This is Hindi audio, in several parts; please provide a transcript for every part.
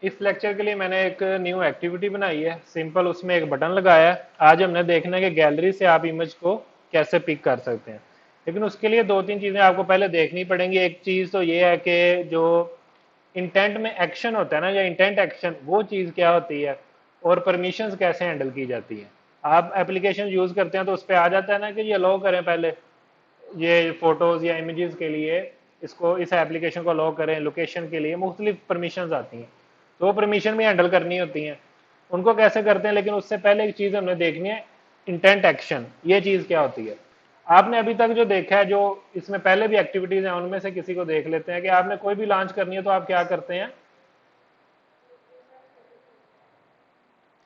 इस लेक्चर के लिए मैंने एक न्यू एक्टिविटी बनाई है सिंपल, उसमें एक बटन लगाया है। आज हमने देखना है कि गैलरी से आप इमेज को कैसे पिक कर सकते हैं। लेकिन उसके लिए दो तीन चीजें आपको पहले देखनी पड़ेंगी। एक चीज तो ये है कि जो इंटेंट में एक्शन होता है ना, या इंटेंट एक्शन, वो चीज क्या होती है और परमिशंस कैसे हैंडल की जाती है। आप एप्लीकेशन यूज करते हैं तो उस पर आ जाता है ना कि ये अलाउ करें पहले, ये फोटोज या इमेजेस के लिए इसको, इस एप्लीकेशन को अलाउ करें, लोकेशन के लिए मुख्तलिफ परमिशंस आती हैं, तो वो परमिशन भी हैंडल करनी होती हैं। उनको कैसे करते हैं, लेकिन उससे पहले एक चीज हमने देखनी है, इंटेंट एक्शन, ये चीज क्या होती है। आपने अभी तक जो देखा है, जो इसमें पहले भी एक्टिविटीज हैं, उनमें से किसी को देख लेते हैं कि आपने कोई भी लॉन्च करनी है तो आप क्या करते हैं।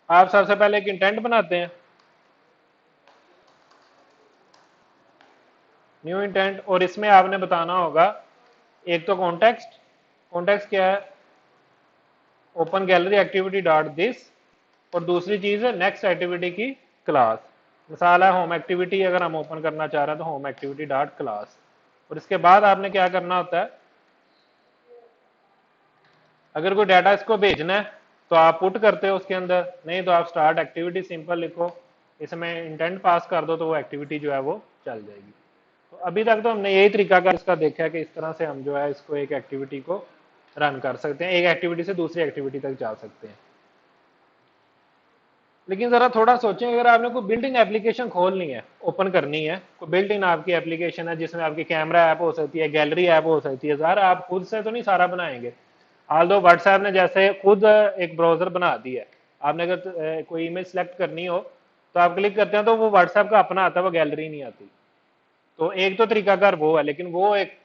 आप सबसे पहले एक इंटेंट बनाते हैं, न्यू इंटेंट, और इसमें आपने बताना होगा एक तो कॉन्टेक्स्ट। कॉन्टेक्स्ट क्या है, open gallery activity dot this, और दूसरी चीज है नेक्स्ट एक्टिविटी की क्लास। मिसाल है होम एक्टिविटी, अगर हम ओपन करना चाह रहे हैं तो होम एक्टिविटी डॉट क्लास। और इसके बाद आपने क्या करना होता है, अगर कोई डाटा इसको भेजना है तो आप पुट करते हो उसके अंदर, नहीं तो आप स्टार्ट एक्टिविटी सिंपल लिखो, इसमें इंटेंट पास कर दो तो वो एक्टिविटी जो है वो चल जाएगी। तो अभी तक तो हमने यही तरीका का इसका देखा है कि इस तरह से हम जो है इसको एक एक्टिविटी को रन कर सकते हैं, एक एक्टिविटी से दूसरी एक्टिविटी तक जा सकते हैं। लेकिन जरा थोड़ा सोचें, अगर आपने कोई बिल्ट इन एप्लीकेशन खोलनी है, ओपन करनी है, कोई बिल्ट इन आपकी एप्लीकेशन है जिसमें आपकी कैमरा ऐप हो सकती है, गैलरी ऐप हो सकती है, ज़ाहिर आप खुद से तो नहीं सारा बनाएंगे। आल दो व्हाट्सएप ने जैसे खुद एक ब्राउजर बना दी है, आपने अगर कोई इमेज सेलेक्ट करनी हो तो आप क्लिक करते हैं तो वो व्हाट्सएप का अपना आता है, वो गैलरी नहीं आती। तो एक तो तरीकाकार वो है, लेकिन वो एक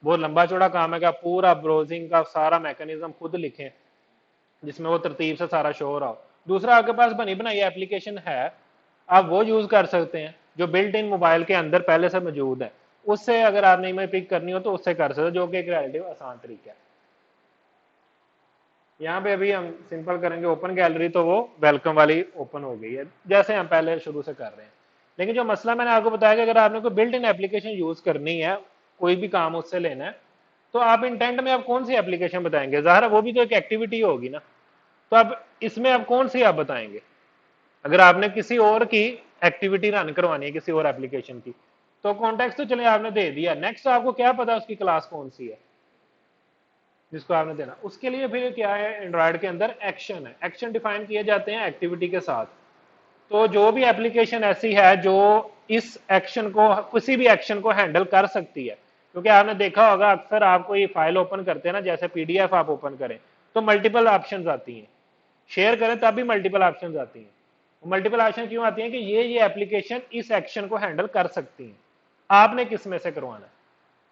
बहुत लंबा चौड़ा काम है कि आप पूरा ब्राउजिंग का सारा मैकेनिज्म खुद लिखें जिसमें वो तरतीब से सारा शो हो रहा हो। दूसरा, आपके पास बनी बनाई एप्लीकेशन है, आप वो यूज कर सकते हैं जो बिल्ट इन मोबाइल के अंदर पहले से मौजूद है। उससे अगर आपने इमेज पिक करनी हो तो उससे कर सकते हो, जो कि एक रिलेटिव आसान तरीका है। यहाँ पे अभी हम सिंपल करेंगे ओपन गैलरी, तो वो वेलकम वाली ओपन हो गई है जैसे हम पहले शुरू से कर रहे हैं। लेकिन जो मसला मैंने आपको बताया कि अगर आपने कोई बिल्ट इन एप्लीकेशन यूज करनी है, कोई भी काम उससे लेना है, तो आप इंटेंट में आप कौन सी एप्लीकेशन बताएंगे, ज़ाहिर है वो भी तो एक एक्टिविटी होगी ना। तो अब इसमें आप कौन सी आप बताएंगे, अगर आपने किसी और की एक्टिविटी रन करवानी है किसी और एप्लीकेशन की, तो कॉन्टेक्स्ट तो चले आपने दे दिया, नेक्स्ट आपको क्या पता उसकी क्लास कौन सी है जिसको आपने देना। उसके लिए फिर क्या है, एंड्रॉयड के अंदर एक्शन है, एक्शन डिफाइन किए जाते हैं एक्टिविटी के साथ। तो जो भी एप्लीकेशन ऐसी है जो इस एक्शन को, किसी भी एक्शन को हैंडल कर सकती है, क्योंकि आपने देखा होगा अक्सर आपको ये फाइल ओपन करते हैं ना, जैसे पीडीएफ आप ओपन करें तो मल्टीपल ऑप्शंस आती हैं, शेयर करें तब भी मल्टीपल ऑप्शंस आती हैं। मल्टीपल ऑप्शन क्यों आती हैं कि ये एप्लीकेशन इस एक्शन को हैंडल कर सकती हैं। आपने किस में से करवाना है,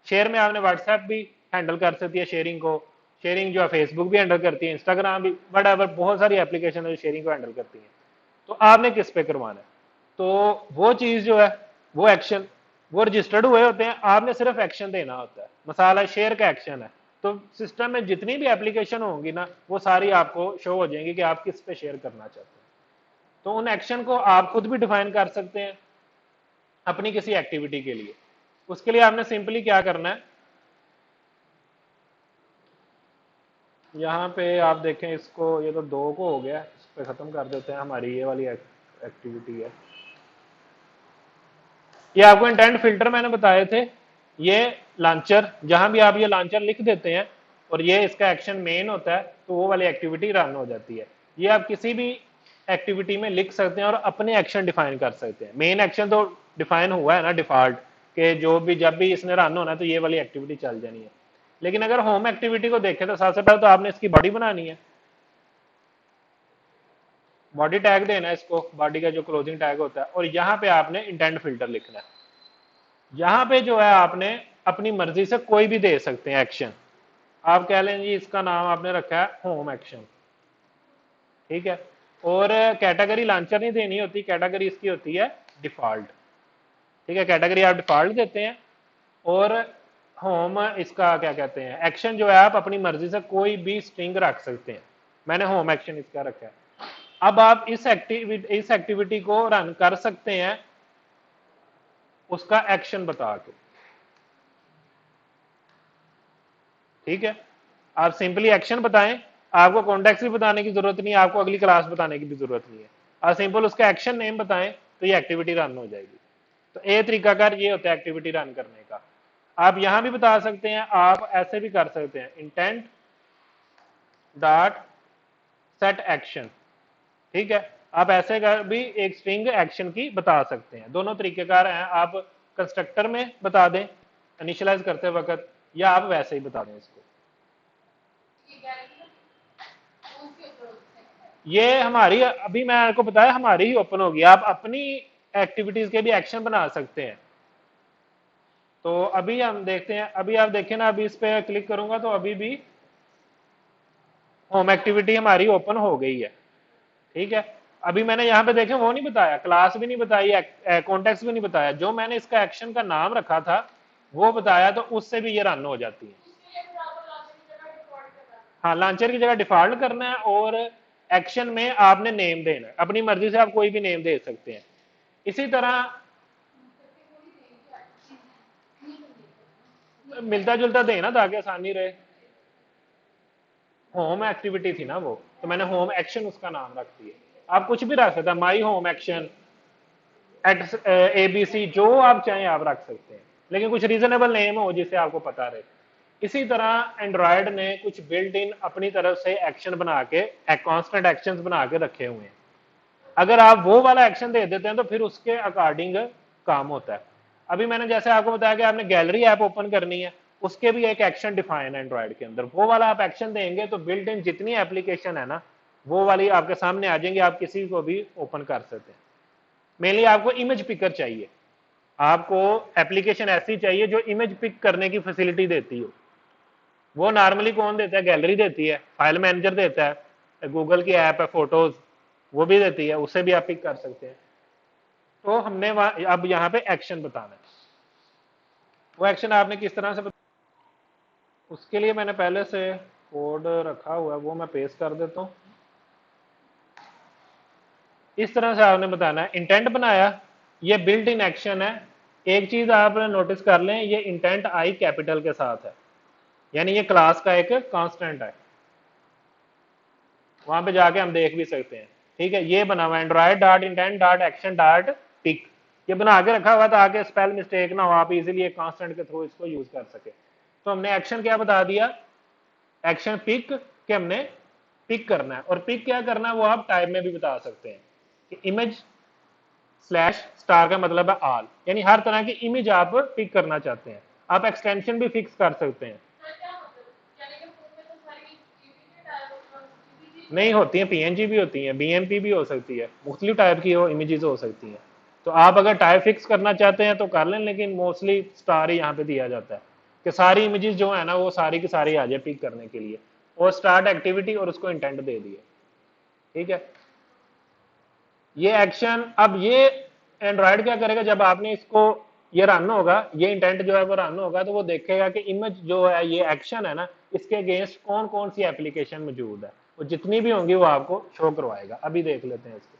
शेयर में आपने व्हाट्सएप भी हैंडल कर सकती है शेयरिंग को, शेयरिंग जो है फेसबुक भी हैंडल करती है, इंस्टाग्राम भी, बट बहुत सारी एप्लीकेशन है जो शेयरिंग को हैंडल करती है। तो आपने किस पे करवाना है, तो वो चीज जो है, वो एक्शन, वो रजिस्टर्ड हुए होते हैं, आपने सिर्फ एक्शन देना होता है। मसाला शेयर का एक्शन है, तो सिस्टम में जितनी भी एप्लीकेशन होंगी ना, वो सारी आपको शो हो जाएंगी कि आप किस पे शेयर करना चाहते हैं। तो उन एक्शन को आप खुद भी डिफाइन कर सकते हैं अपनी किसी एक्टिविटी के लिए। उसके लिए आपने सिंपली क्या करना है, यहाँ पे आप देखें इसको, ये तो दो को हो गया, इस पे खत्म कर देते हैं, हमारी ये वाली एक्टिविटी है। ये आपको इंटेंट फिल्टर मैंने बताए थे, ये लॉन्चर, जहां भी आप ये लॉन्चर लिख देते हैं और ये इसका एक्शन मेन होता है, तो वो वाली एक्टिविटी रन हो जाती है। ये आप किसी भी एक्टिविटी में लिख सकते हैं और अपने एक्शन डिफाइन कर सकते हैं। मेन एक्शन तो डिफाइन हुआ है ना डिफॉल्ट, कि जो भी जब भी इसने रन होना है तो ये वाली एक्टिविटी चल जानी है। लेकिन अगर होम एक्टिविटी को देखें तो सबसे पहले तो आपने इसकी बॉडी बनानी है, बॉडी टैग देना है इसको, बॉडी का जो क्लोजिंग टैग होता है, और यहाँ पे आपने इंटेंट फिल्टर लिखना है। यहाँ पे जो है आपने अपनी मर्जी से कोई भी दे सकते हैं एक्शन। आप कह लें जी इसका नाम आपने रखा है होम एक्शन, ठीक है। और कैटेगरी लॉन्चर नहीं देनी होती, कैटेगरी इसकी होती है डिफॉल्ट, ठीक है। कैटेगरी आप डिफॉल्ट देते हैं, और होम इसका क्या कहते हैं, एक्शन जो है आप अपनी मर्जी से कोई भी स्ट्रिंग रख सकते हैं। मैंने होम एक्शन इसका रखा है। अब आप इस एक्टिविटी को रन कर सकते हैं उसका एक्शन बता के, ठीक है। आप सिंपली एक्शन बताएं, आपको कॉन्टेक्स्ट भी बताने की जरूरत नहीं है, आपको अगली क्लास बताने की भी जरूरत नहीं है। आप सिंपल उसका एक्शन नेम बताएं तो ये एक्टिविटी रन हो जाएगी। तो ए तरीकाकार ये होता है एक्टिविटी रन करने का। आप यहां भी बता सकते हैं, आप ऐसे भी कर सकते हैं, इंटेंट डॉट सेट एक्शन। ठीक है, आप ऐसे का भी एक स्ट्रिंग एक्शन की बता सकते हैं। दोनों तरीकेकार हैं, आप कंस्ट्रक्टर में बता दें इनिशियलाइज करते वक्त, या आप वैसे ही बता दें इसको। ये हमारी, अभी मैं आपको बताया हमारी ही ओपन होगी, आप अपनी एक्टिविटीज के भी एक्शन बना सकते हैं। तो अभी हम देखते हैं, अभी आप देखें ना, अभी इस पे क्लिक करूंगा तो अभी भी होम एक्टिविटी हमारी ओपन हो गई है। ठीक है, अभी मैंने यहाँ पे देखें वो नहीं बताया, क्लास भी नहीं बताई, कॉन्टेक्स्ट भी नहीं बताया, जो मैंने इसका एक्शन का नाम रखा था वो बताया, तो उससे भी ये रन हो जाती है। हाँ, लॉन्चर की जगह डिफॉल्ट करना है, और एक्शन में आपने नेम देना है, अपनी मर्जी से आप कोई भी नेम दे सकते हैं। इसी तरह मिलता जुलता देना ताकि आसानी रहे। होम एक्टिविटी थी ना वो, तो मैंने होम एक्शन उसका नाम रख दिया। आप कुछ भी रख सकते हैं, my home action at ABC, जो आप चाहें आप रख सकते हैं, लेकिन कुछ रीजनेबल नेम हो जिससे आपको पता रहे। इसी तरह एंड्रॉयड ने कुछ बिल्ट इन अपनी तरफ से एक्शन बना के, कांस्टेंट एक्शंस बना के रखे हुए हैं। अगर आप वो वाला एक्शन दे देते हैं तो फिर उसके अकॉर्डिंग काम होता है। अभी मैंने जैसे आपको बताया कि आपने गैलरी ऐप ओपन करनी है, उसके भी एक एक्शन डिफाइन है एंड्रॉयड के अंदर, वो वाला आप एक्शन देंगे तो बिल्ट इन जितनी एप्लीकेशन है ना, वो वाली आपके सामने आ जाएंगे, आप किसी को भी ओपन कर सकते हैं। मेनली आपको इमेज पिकर चाहिए, आपको एप्लीकेशन ऐसी चाहिए जो इमेज पिक करने की फैसिलिटी देती हो। वो नॉर्मली कौन देता है? गैलरी देती है, फाइल मैनेजर देता है, गूगल की ऐप है फोटोज वो भी देती है, उससे भी आप पिक कर सकते हैं। तो हमने अब यहाँ पे एक्शन बताना है, वो एक्शन आपने किस तरह से उसके लिए मैंने पहले से कोड रखा हुआ है, वो मैं पेस्ट कर देता हूँ। इस तरह से आपने बताना है, इंटेंट बनाया, ये बिल्ट इन एक्शन है। एक चीज आप नोटिस कर लें, ये इंटेंट आई कैपिटल के साथ है, यानी ये क्लास का एक कांस्टेंट है, वहां पे जाके हम देख भी सकते हैं। ठीक है, ये बना हुआ Android dot intent dot action dot pick, ये बना के रखा हुआ ताकि स्पेल मिस्टेक ना हो, आप इजीली एक कांस्टेंट के थ्रू इसको यूज कर सके। तो हमने एक्शन क्या बता दिया, एक्शन पिक के हमने पिक करना है, और पिक क्या करना है वो आप टाइप में भी बता सकते हैं कि इमेज स्लैश स्टार का मतलब है ऑल, यानी हर तरह की इमेज आप पिक करना चाहते हैं। आप एक्सटेंशन भी फिक्स कर सकते हैं। नहीं होती है, PNG भी होती है, BMP भी हो सकती है, मुख्तलिफ टाइप की इमेजेस हो सकती हैं। तो आप अगर टाइप फिक्स करना चाहते हैं तो कर लें, लेकिन मोस्टली स्टार ही यहाँ पे दिया जाता है कि सारी इमेजेस जो है ना वो सारी की सारी आ जाए पिक करने के लिए, और स्टार्ट एक्टिविटी और उसको इंटेंट दे दिए। ठीक है, ये एक्शन, अब ये एंड्रॉयड क्या करेगा, जब आपने इसको, ये रन होगा, ये इंटेंट जो है वो रन होगा, तो वो देखेगा कि इमेज जो है, ये एक्शन है ना, इसके अगेंस्ट कौन कौन सी एप्लीकेशन मौजूद है, वो जितनी भी होंगी वो आपको शो करवाएगा। अभी देख लेते हैं इसको।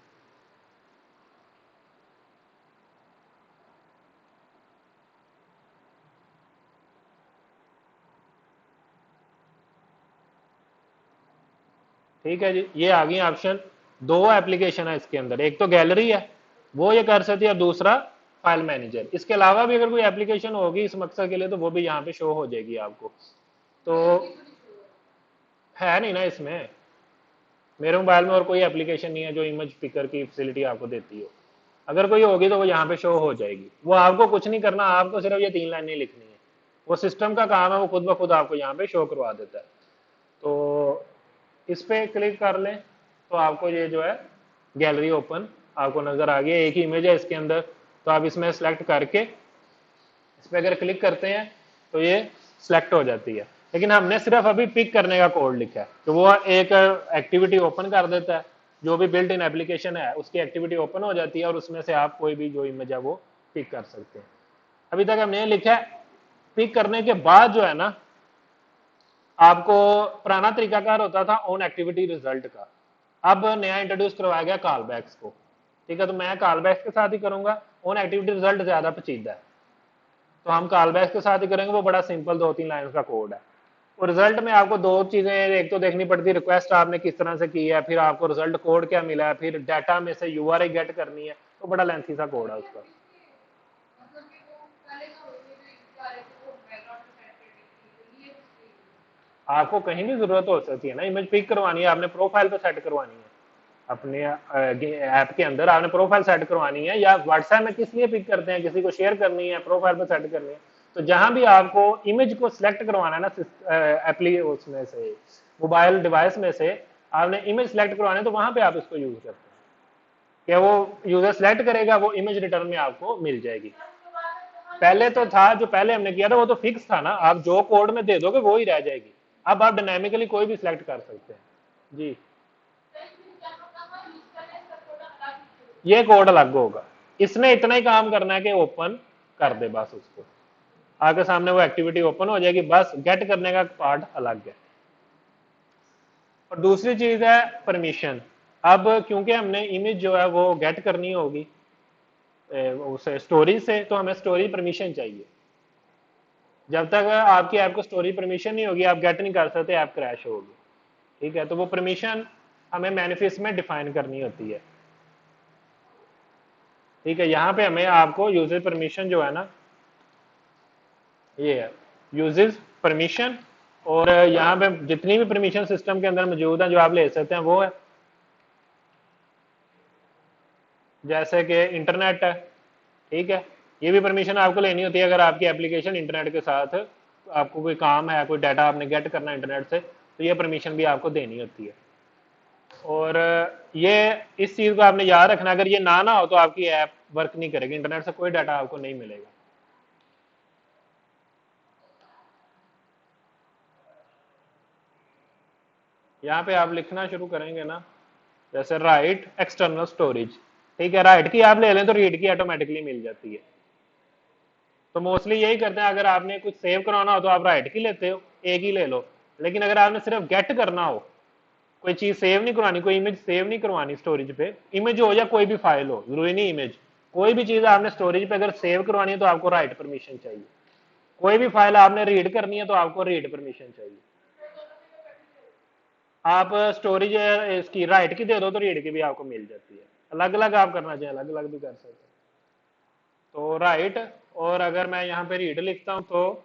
ठीक है जी, ये आ गई ऑप्शन। दो एप्लीकेशन है इसके अंदर, एक तो गैलरी है वो ये कर सकती है, और दूसरा फाइल मैनेजर। इसके अलावा भी अगर कोई एप्लीकेशन होगी इस मकसद के लिए तो वो भी यहाँ पे शो हो जाएगी आपको। तो है नहीं ना इसमें, मेरे मोबाइल में और कोई एप्लीकेशन नहीं है जो इमेज पिकर की फैसिलिटी आपको देती हो। अगर कोई होगी तो वो यहाँ पे शो हो जाएगी, वो आपको कुछ नहीं करना, आपको सिर्फ ये 3 लाइनें लिखनी है, वो सिस्टम का काम है, वो खुद ब खुद आपको यहाँ पे शो करवा देता है। तो इस पे क्लिक कर लें तो आपको ये जो है गैलरी ओपन आपको नजर आ गया, एक ही इमेज है इसके अंदर। तो आप इसमें सेलेक्ट करके इस पर अगर क्लिक करते हैं तो ये सिलेक्ट हो जाती है, लेकिन हमने सिर्फ अभी पिक करने का कोड लिखा है, तो वो एक एक्टिविटी ओपन कर देता है, जो भी बिल्ट इन एप्लीकेशन है उसकी एक्टिविटी ओपन हो जाती है, और उसमें से आप कोई भी जो इमेज है वो पिक कर सकते हैं। अभी तक हमने लिखा है, पिक करने के बाद जो है ना, आपको पुराना तरीकाकार होता था ऑन एक्टिविटी रिजल्ट का, अब नया इंट्रोड्यूस करवाया गया कॉल बैक्स को। ठीक है, तो मैं कॉल बैक्स के साथ ही करूंगा, ऑन एक्टिविटी रिजल्ट ज्यादा पेचीदा है, तो हम कॉल बैक्स के साथ ही करेंगे, वो बड़ा सिंपल 2-3 लाइन का कोड है। और रिजल्ट में आपको दो चीजें एक तो देखनी पड़ती है, रिक्वेस्ट आपने किस तरह से की है, फिर आपको रिजल्ट कोड क्या मिला है, फिर डाटा में से यूआरआई गेट करनी है, तो बड़ा लेंथी सा कोड है उसका। आपको कहीं भी जरूरत हो सकती है ना, इमेज पिक करवानी है आपने, प्रोफाइल पे सेट करवानी है अपने ऐप के अंदर, आपने प्रोफाइल सेट करवानी है, या व्हाट्सएप में किस लिए पिक करते हैं, किसी को शेयर करनी है, प्रोफाइल पे सेट करनी है। तो जहां भी आपको इमेज को सिलेक्ट करवाना है ना एप्ली उसमें से, मोबाइल डिवाइस में से आपने इमेज सेलेक्ट करवाना है, तो वहां पे आप इसको यूज करते हैं कि वो यूजर सेलेक्ट करेगा, वो इमेज रिटर्न में आपको मिल जाएगी। पहले तो था, जो पहले हमने किया था वो तो फिक्स था ना, आप जो कोड में दे दोगे वो ही रह जाएगी। अब आप डायनेमिकली कोई भी सिलेक्ट कर सकते हैं जी। ये कोड अलग होगा, इसने इतना ही काम करना है कि ओपन कर दे बस उसको, आगे सामने वो एक्टिविटी ओपन हो जाएगी, बस गेट करने का पार्ट अलग है। और दूसरी चीज है परमिशन। अब क्योंकि हमने इमेज जो है वो गेट करनी होगी उसे स्टोरेज से, तो हमें स्टोरेज परमिशन चाहिए। जब तक आपकी ऐप को स्टोरेज परमिशन नहीं होगी, आप गेट नहीं कर सकते, ऐप क्रैश होगी। ठीक है, तो वो परमिशन हमें मैनिफेस्ट में डिफाइन करनी होती है। ठीक है, यहाँ पे हमें आपको यूजर परमिशन जो है ना, ये है यूजेस परमिशन, और यहाँ पे जितनी भी परमिशन सिस्टम के अंदर मौजूद है जो आप ले सकते हैं वो है, जैसे कि इंटरनेट है। ठीक है, ये भी परमिशन आपको लेनी होती है अगर आपकी एप्लीकेशन इंटरनेट के साथ, आपको कोई काम है, कोई डाटा आपने गेट करना है इंटरनेट से, तो ये परमिशन भी आपको देनी होती है। और ये इस चीज को आपने याद रखना, अगर ये ना हो तो आपकी ऐप वर्क नहीं करेगी, इंटरनेट से कोई डाटा आपको नहीं मिलेगा। यहाँ पे आप लिखना शुरू करेंगे ना, जैसे राइट एक्सटर्नल स्टोरेज। ठीक है, राइट की आप ले लें तो रीड की ऑटोमेटिकली मिल जाती है। तो मोस्टली यही करते हैं, अगर आपने कुछ सेव कराना हो तो आप राइट की लेते हो, एक ही ले लो। लेकिन अगर आपने सिर्फ गेट करना हो, कोई चीज सेव नहीं करवानी, कोई इमेज सेव नहीं करवानी स्टोरेज पे, इमेज हो या कोई भी फाइल हो, जरूरी नहीं इमेज, कोई भी चीज आपने स्टोरेज पे अगर सेव करवानी है तो आपको राइट परमिशन चाहिए। कोई भी फाइल आपने रीड करनी है तो आपको रीड परमिशन चाहिए। आप स्टोरेज इसकी राइट की दे दो तो रीड की भी आपको मिल जाती है। अलग अलग आप करना चाहें अलग अलग भी कर सकते हैं। तो राइट, और अगर मैं यहाँ पे रीड लिखता हूँ तो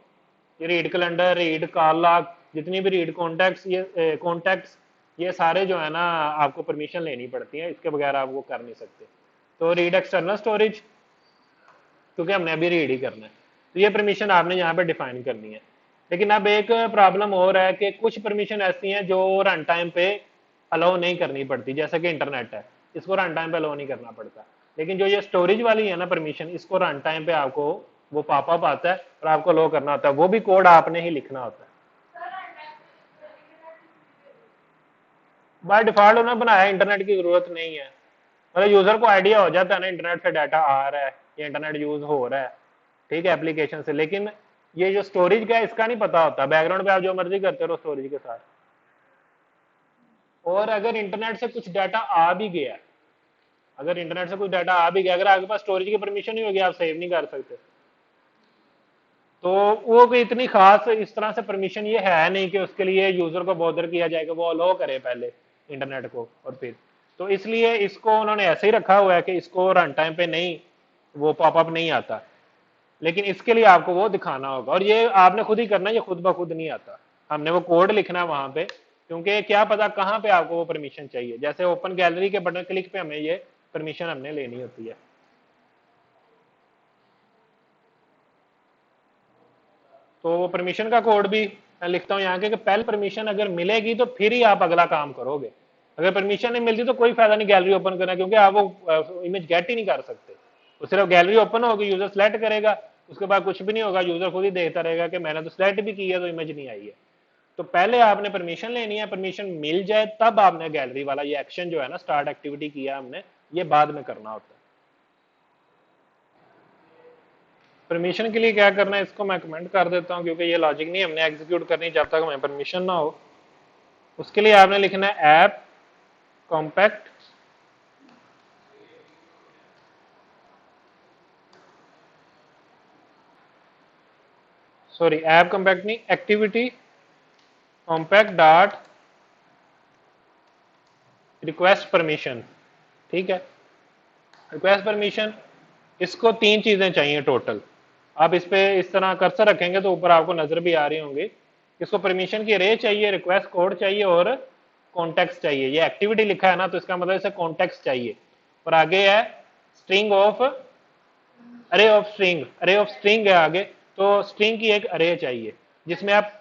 ये read calendar, read call log, जितनी भी रीड कॉन्टैक्ट्स, ये कॉन्टैक्ट्स, ये सारे जो है ना आपको परमिशन लेनी पड़ती है, इसके बगैर आप वो कर नहीं सकते। तो रीड एक्सटर्नल स्टोरेज, क्योंकि हमने अभी रीड ही करना है, तो ये परमिशन आपने यहाँ पे डिफाइन करनी है। लेकिन अब एक प्रॉब्लम और है कि कुछ परमिशन ऐसी हैं जो रन टाइम पे अलाउ नहीं करनी पड़ती, जैसे कि इंटरनेट है, इसको रन टाइम पे अलाउ नहीं करना पड़ता। लेकिन जो ये स्टोरेज वाली है ना परमिशन, इसको रन टाइम पे आपको वो पॉपअप आता है और आपको अलाउ करना होता है, वो भी कोड आपने ही लिखना होता है। बाय डिफॉल्ट उन्होंने बनाया, इंटरनेट की जरूरत नहीं है, मतलब यूजर को आइडिया हो जाता है ना इंटरनेट से डाटा आ रहा है या इंटरनेट यूज हो रहा है, ठीक है, एप्लीकेशन से। लेकिन ये जो स्टोरेज का है इसका नहीं पता होता, बैकग्राउंड पे आप जो मर्जी करते रहो स्टोरेज के साथ। और अगर इंटरनेट से कुछ डाटा आ भी गया, अगर इंटरनेट से कुछ डाटा आ भी गया, अगर आपके पास स्टोरेज की परमिशन नहीं होगी, आप सेव नहीं कर सकते। तो वो कोई इतनी खास इस तरह से परमिशन ये है नहीं कि उसके लिए यूजर को बॉदर किया जाएगा, वो अलाउ करे पहले इंटरनेट को और फिर, तो इसलिए इसको उन्होंने ऐसे ही रखा हुआ है कि इसको रन टाइम पे नहीं, वो पॉपअप नहीं आता। लेकिन इसके लिए आपको वो दिखाना होगा, और ये आपने खुद ही करना है, ये खुद ब खुद नहीं आता, हमने वो कोड लिखना है वहां पे, क्योंकि क्या पता कहाँ पे आपको वो परमिशन चाहिए। जैसे ओपन गैलरी के बटन क्लिक पे हमें ये परमिशन हमने लेनी होती है। तो वो परमिशन का कोड भी मैं लिखता हूँ यहाँ के, कि पहले परमिशन अगर मिलेगी तो फिर ही आप अगला काम करोगे, अगर परमिशन नहीं मिलती तो कोई फायदा नहीं गैलरी ओपन करना, क्योंकि आप वो इमेज गेट ही नहीं कर सकते। तो सिर्फ गैलरी ओपन होगी, यूजर सेलेक्ट करेगा, उसके बाद कुछ भी नहीं होगा, यूजर खुद ही देखता रहेगा कि मैंने तो सेलेक्ट भी किया तो इमेज नहीं आई है। तो पहले आपने परमिशन लेनी है, परमिशन मिल जाए तब आपने गैलरी वाला ये एक्शन जो है ना, स्टार्ट एक्टिविटी किया हमने, ये बाद में करना होता है। परमिशन के लिए क्या करना है इसको मैं कमेंट कर देता हूं, क्योंकि ये लॉजिक नहीं हमने एग्जीक्यूट करनी जब तक हमें परमिशन ना हो। उसके लिए आपने लिखना है app compact, sorry app compact नहीं, activity compact dot request permission. ठीक है, रिक्वेस्ट परमिशन, इसको 3 चीजें चाहिए टोटल। आप इस पे इस तरह कर्सर रखेंगे तो ऊपर आपको नजर भी आ रही होंगी। इसको परमिशन की रे चाहिए, रिक्वेस्ट कोड चाहिए और कॉन्टेक्स्ट चाहिए। ये एक्टिविटी लिखा है ना, तो इसका मतलब इसे कॉन्टेक्स्ट चाहिए। और आगे है स्ट्रिंग ऑफ, अरे ऑफ स्ट्रिंग, अरे ऑफ स्ट्रिंग है आगे, तो स्ट्रिंग की एक अरे चाहिए जिसमें आप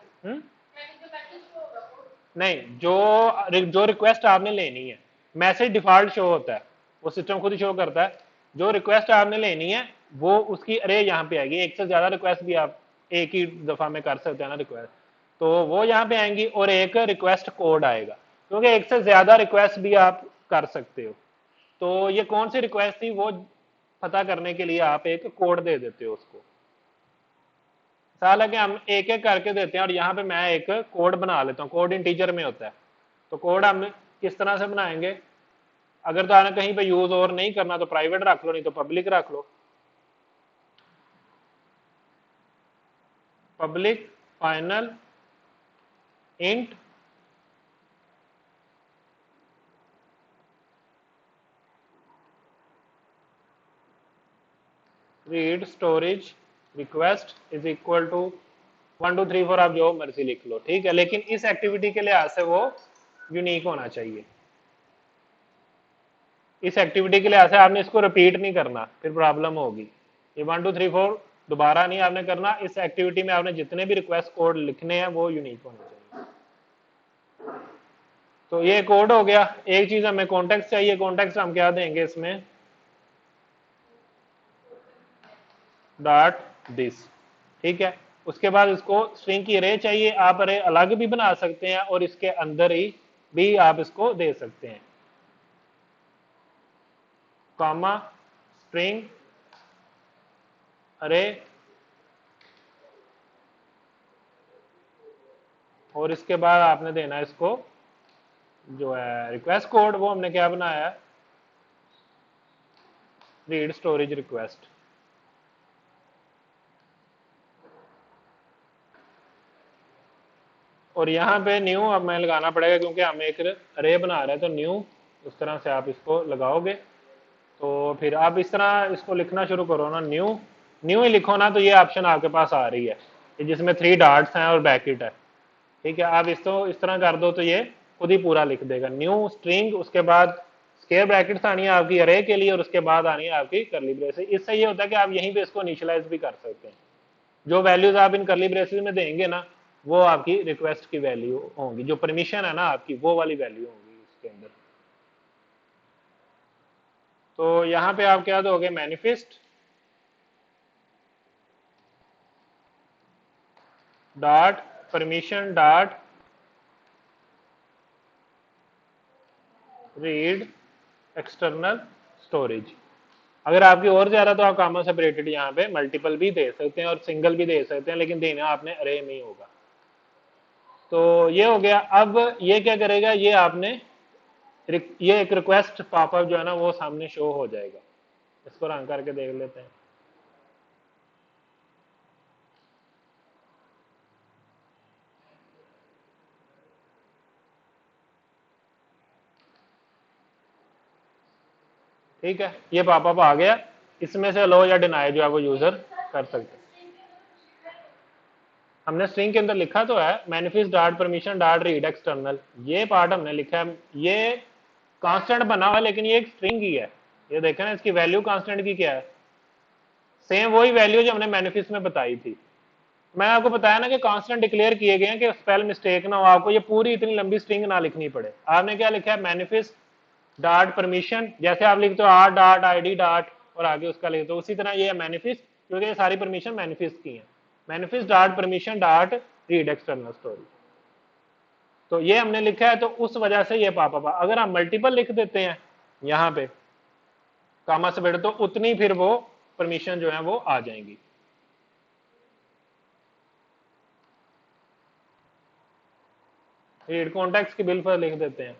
नहीं, जो जो रिक्वेस्ट आपने लेनी है, मैसेज डिफॉल्ट शो होता है, वो सिस्टम खुद ही शो करता है। जो रिक्वेस्ट आपने लेनी है वो उसकी अरे यहाँ पे आएगी। एक से ज्यादा रिक्वेस्ट भी आप एक ही दफा में कर सकते हैं ना रिक्वेस्ट, तो वो यहाँ पे आएंगी। और एक रिक्वेस्ट कोड आएगा, क्योंकि एक से ज्यादा रिक्वेस्ट भी आप कर सकते हो। तो ये कौन सी रिक्वेस्ट थी वो पता करने के लिए आप एक कोड दे देते हो उसको। साल है कि हम एक एक करके देते हैं, और यहाँ पे मैं एक कोड बना लेता हूँ। कोड इंटीजर में होता है, तो कोड हम किस तरह से बनाएंगे। अगर तो आपने कहीं पे यूज और नहीं करना तो प्राइवेट रख लो, नहीं तो पब्लिक रख लो। Public final int read storage request is equal to 1 2 3 4, आप जो मर्जी लिख लो, ठीक है। लेकिन इस एक्टिविटी के लिहाज से वो यूनिक होना चाहिए। इस एक्टिविटी के लिहाज से आपने इसको रिपीट नहीं करना, फिर प्रॉब्लम होगी। ये 1 2 3 4 दोबारा नहीं आपने करना। इस एक्टिविटी में आपने जितने भी रिक्वेस्ट कोड लिखने हैं वो यूनिक होने चाहिए। तो ये कोड हो गया। एक चीज हमें कॉन्टेक्स्ट चाहिए। कॉन्टेक्स्ट हम क्या देंगे इसमें, डॉट दिस, ठीक है। उसके बाद इसको स्ट्रिंग की अरे चाहिए। आप अरे अलग भी बना सकते हैं और इसके अंदर ही भी आप इसको दे सकते हैं। कॉमा स्ट्रिंग अरे, और इसके बाद आपने देना है इसको जो है रिक्वेस्ट कोड, वो हमने क्या बनाया है, रीड स्टोरेज रिक्वेस्ट। और यहाँ पे न्यू अब मैं लगाना पड़ेगा, क्योंकि हम एक अरे बना रहे हैं। तो न्यू उस तरह से आप इसको लगाओगे, तो फिर आप इस तरह इसको लिखना शुरू करो ना, न्यू। न्यू ही लिखो ना, तो ये ऑप्शन आपके पास आ रही है कि जिसमें 3 डॉट्स हैं और ब्रैकेट है, ठीक है। आप इसको इस तरह कर दो तो ये खुद ही पूरा लिख देगा। न्यू स्ट्रिंग, उसके बाद स्क्वायर ब्रैकेट्स आनी है आपकी अरे के लिए, और उसके बाद आनी है आपकी करली ब्रेसेस। इससे ये होता है कि आप यहीं पे इसको इनिशियलाइज भी कर सकते हैं। जो वैल्यूज आप इन करली ब्रेसेस में देंगे ना, वो आपकी रिक्वेस्ट की वैल्यू होंगी। जो परमिशन है ना आपकी, वो वाली वैल्यू होंगी इसके अंदर। तो यहाँ पे आप क्या दोगे, manifest dot permission dot read external storage. अगर आपकी और ज्यादा तो आप कामा सेपरेटेड यहाँ पे मल्टीपल भी दे सकते हैं और सिंगल भी दे सकते हैं, लेकिन देना आपने अरे में ही होगा। तो ये हो गया। अब ये क्या करेगा, ये आपने ये एक रिक्वेस्ट पॉपअप जो है ना वो सामने शो हो जाएगा। इसको रन करके देख लेते हैं। ठीक है, ये पॉपअप आ गया। इसमें से लो या डिनाई जो है वो यूजर कर सकते हैं। हमने स्ट्रिंग के अंदर लिखा तो है manifest dot permission dot read external, ये पार्ट हमने लिखा है। ये कांस्टेंट बना हुआ है, लेकिन ये एक स्ट्रिंग ही है। ये देखें ना, इसकी वैल्यू कांस्टेंट की क्या है, सेम वही वैल्यू जो हमने मैनिफेस्ट में बताई थी। मैंने आपको बताया ना कि कांस्टेंट डिक्लेयर किए गए हैं कि स्पेल मिस्टेक ना हो, आपको ये पूरी इतनी लंबी स्ट्रिंग ना लिखनी पड़े। आपने क्या लिखा है, मैनिफेस्ट डॉट परमिशन, जैसे आप लिखते हो R dot I D dot और आगे उसका लिखते हो, उसी तरह ये है मैनिफेस्ट, क्योंकि ये सारी परमिशन मैनिफेस्ट की है। Manifest dot permission dot read external story, तो ये हमने लिखा है, तो उस वजह से ये पापा। अगर हम मल्टीपल लिख देते हैं यहाँ पे कामा से बैठे, तो उतनी फिर वो परमिशन जो है वो आ जाएंगी। रीड कॉन्टेक्स्ट की बिल पर लिख देते हैं।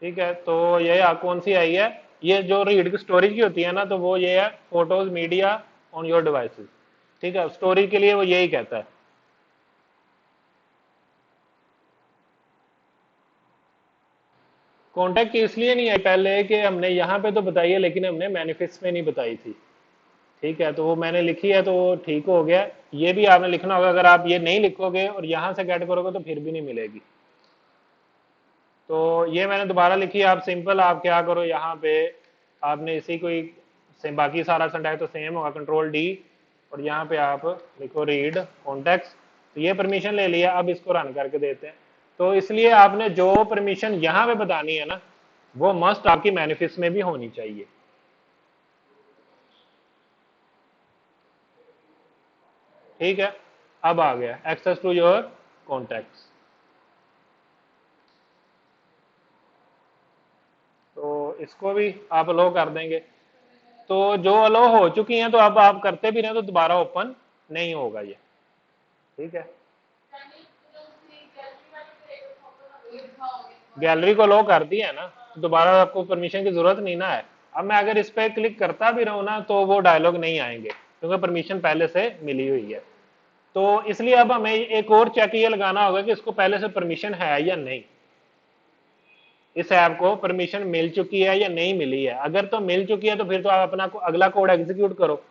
ठीक है, तो ये कौन सी आई है, ये जो रीड की स्टोरेज की होती है ना, तो वो ये है photos media on your devices. ठीक है, स्टोरेज के लिए वो यही कहता है। कॉन्टेक्ट की इसलिए नहीं आई पहले कि हमने यहाँ पे तो बताई है लेकिन हमने मैनिफेस्ट में नहीं बताई थी। ठीक है, तो वो मैंने लिखी है तो वो ठीक हो गया। ये भी आपने लिखना होगा, अगर आप ये नहीं लिखोगे और यहाँ से गेट करोगे तो फिर भी नहीं मिलेगी। तो ये मैंने दोबारा लिखी है। आप सिंपल आप क्या करो, यहाँ पे आपने इसी कोई से बाकी सारा सिंटैक्स तो सेम होगा, कंट्रोल डी, और यहाँ पे आप लिखो रीड कॉन्टेक्स्ट। तो ये परमिशन ले लिया, अब इसको रन करके देते हैं। तो इसलिए आपने जो परमिशन यहाँ पे बतानी है ना, वो मस्ट आपकी मैनिफेस्ट में भी होनी चाहिए। ठीक है, अब आ गया एक्सेस टू योर कॉन्टैक्ट्स। तो इसको भी आप अलो कर देंगे। तो जो अलो हो चुकी हैं तो अब आप करते भी रहे तो दोबारा ओपन नहीं होगा ये। ठीक है, गैलरी को अलो कर दिया है ना, तो दोबारा आपको परमिशन की जरूरत नहीं ना है। अब मैं अगर इस पर क्लिक करता भी रहूं ना तो वो डायलॉग नहीं आएंगे क्योंकि परमिशन पहले से मिली हुई है। तो इसलिए अब हमें एक और चेक ये लगाना होगा कि इसको पहले से परमिशन है या नहीं, इस ऐप को परमिशन मिल चुकी है या नहीं मिली है। अगर तो मिल चुकी है तो फिर तो आप अपना अगला कोड एग्जीक्यूट करो,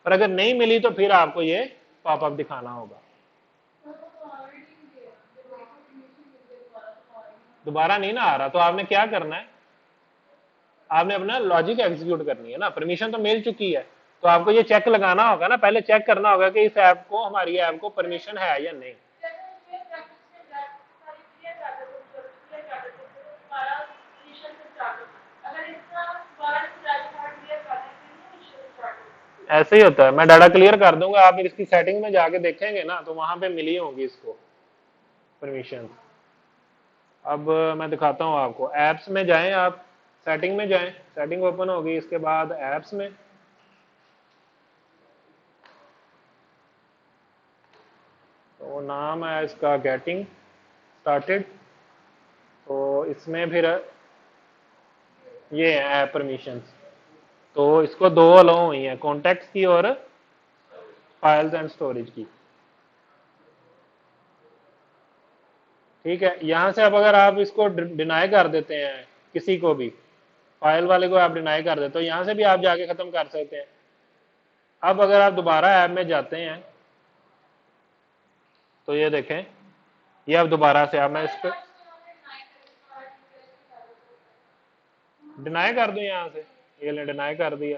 और अगर नहीं मिली तो फिर आपको ये पॉपअप दिखाना होगा। दोबारा नहीं ना आ रहा, तो आपने क्या करना है, आपने अपना लॉजिक एग्जीक्यूट करनी है ना। परमिशन तो मिल चुकी है, तो आपको ये चेक लगाना होगा ना, पहले चेक करना होगा कि इस ऐप को, हमारी ऐप को परमिशन है या नहीं। ऐसे ही होता है, मैं डाटा क्लियर कर दूंगा, आप इसकी सेटिंग में जाके देखेंगे ना तो वहां पे मिली होंगी इसको परमिशन। अब मैं दिखाता हूँ आपको, एप्स में जाएं आप, सेटिंग में जाएं, सेटिंग ओपन होगी, इसके बाद एप्स में, तो नाम है इसका गेटिंग स्टार्टेड। तो इसमें फिर ये है ऐप परमिशंस। तो इसको दो अलाउ हुई है, कॉन्टेक्ट्स की और फाइल्स एंड स्टोरेज की। ठीक है, यहां से अब अगर आप इसको डिनाई कर देते हैं किसी को भी, फाइल वाले को आप डिनाई कर देते हो, यहां से भी आप जाके खत्म कर सकते हैं। अब अगर आप दोबारा ऐप में जाते हैं तो ये देखें, ये अब दोबारा से आप, मैं इस पर डिनाई कर दूं यहां से, ये ले डिनाई कर दिया।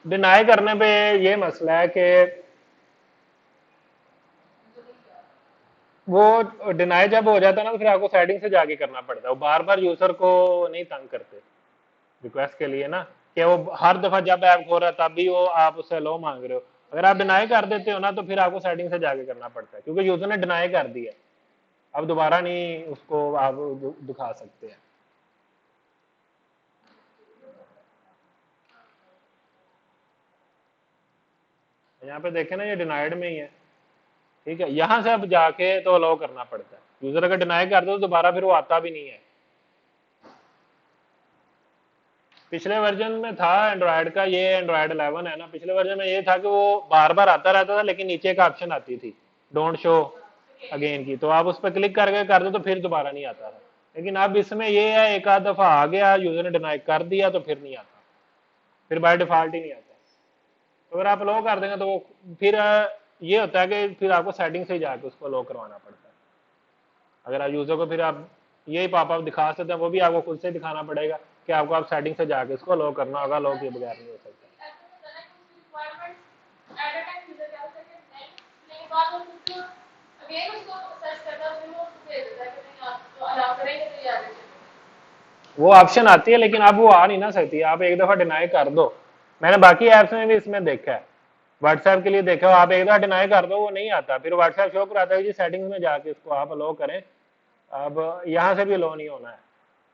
डिनाई करने पे ये मसला है कि वो डिनाई जब हो जाता है ना तो फिर आपको सेटिंग से जाके करना पड़ता है, वो बार बार यूजर को नहीं तंग करते रिक्वेस्ट के लिए ना, कि वो हर दफा जब ऐप खो रहा है तब भी वो आप उससे लो मांग रहे हो। अगर आप डिनाई कर देते हो ना तो फिर आपको सेटिंग से जाके करना पड़ता है, क्योंकि यूजर ने डिनाई कर दिया, अब दोबारा नहीं उसको आप दिखा सकते हैं। यहाँ पे देखें ना, ये डिनाइड में ही है। ठीक है, यहां से अब जाके तो अलाउ करना पड़ता है, यूजर अगर डिनाई कर दो तो दोबारा फिर वो आता भी नहीं है। पिछले वर्जन में था एंड्रॉयड का, ये एंड्रॉयड 11 है ना, पिछले वर्जन में ये था कि वो बार बार आता रहता था लेकिन नीचे का ऑप्शन आती थी डोंट शो अगेन की, तो आप उस पर क्लिक करके कर दो तो फिर दोबारा नहीं आता था। लेकिन अब इसमें ये है, एक आध दफा आ गया, यूजर ने डिनाई कर दिया तो फिर नहीं आता, फिर बाय डिफॉल्ट ही नहीं आता। तो अगर आप लो कर देंगे तो वो फिर ये होता है कि फिर आपको सेटिंग से ही जाके उसको लो करवाना पड़ता है। अगर आप यूजर को फिर आप यही पॉपअप दिखा सकते हैं, वो भी आपको खुद से दिखाना पड़ेगा कि आपको आप सेटिंग से जाके इसको लो करना होगा, लो के बगैर नहीं हो सकता। वो ऑप्शन आती है लेकिन अब वो आ नहीं ना सकती, आप एक दफा डिनाई कर दो। मैंने बाकी ऐप्स में भी इसमें देखा है, व्हाट्सएप के लिए देखा हो, आप एक दफा डिनाई कर दो वो नहीं आता, फिर व्हाट्सएप शो कराता है कि सेटिंग्स में जाके इसको आप अलो करें। अब यहाँ से भी अलो नहीं होना है,